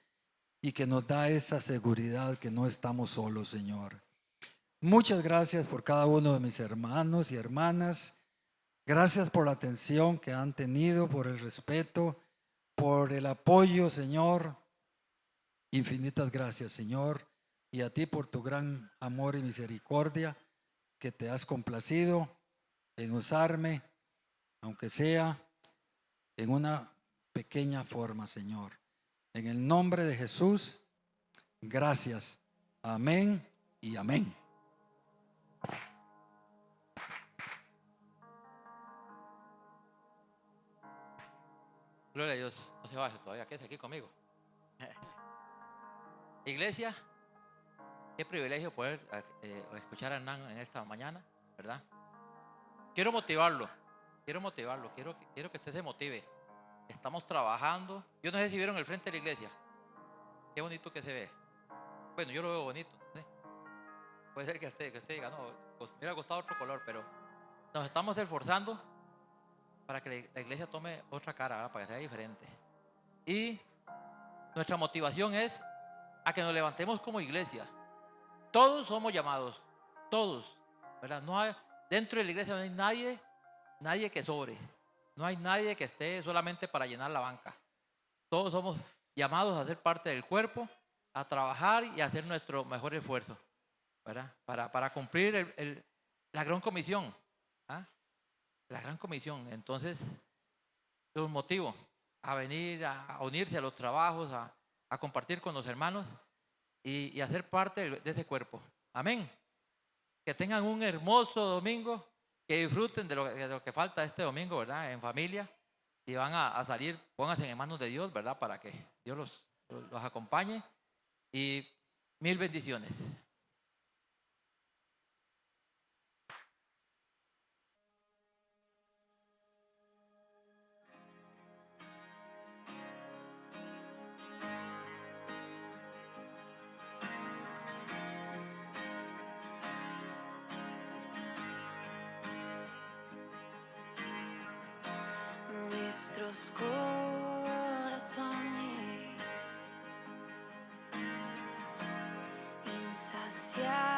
y que nos da esa seguridad que no estamos solos, Señor. Muchas gracias por cada uno de mis hermanos y hermanas. Gracias por la atención que han tenido, por el respeto, por el apoyo, Señor. Infinitas gracias, Señor. Y a ti por tu gran amor y misericordia que te has complacido en usarme, aunque sea en una pequeña forma, Señor. En el nombre de Jesús, gracias. Amén y amén. Gloria a Dios. No se vaya todavía, quédese aquí conmigo. Iglesia, qué privilegio poder escuchar a Hernán en esta mañana, ¿verdad? quiero motivarlo, quiero que usted se motive. Estamos trabajando. Yo no sé si vieron el frente de la iglesia. Qué bonito que se ve. Bueno, yo lo veo bonito. ¿Sí? Puede ser que usted diga, no, pues me hubiera gustado otro color, pero nos estamos esforzando para que la iglesia tome otra cara, ¿verdad? Para que sea diferente. Y nuestra motivación es a que nos levantemos como iglesia. Todos somos llamados, todos, ¿verdad? No hay, dentro de la iglesia no hay nadie que sobre. No hay nadie que esté solamente para llenar la banca. Todos somos llamados a ser parte del cuerpo, a trabajar y a hacer nuestro mejor esfuerzo, ¿verdad? Para cumplir la gran comisión. ¿Ah? La gran comisión. Entonces, los motivo a venir, a unirse a los trabajos, a compartir con los hermanos y a ser parte de ese cuerpo. Amén. Que tengan un hermoso domingo, que disfruten de lo que falta este domingo, ¿verdad? En familia. Y van a salir, pónganse en manos de Dios, ¿verdad? Para que Dios los acompañe. Y mil bendiciones. Nuestros corazones insaciables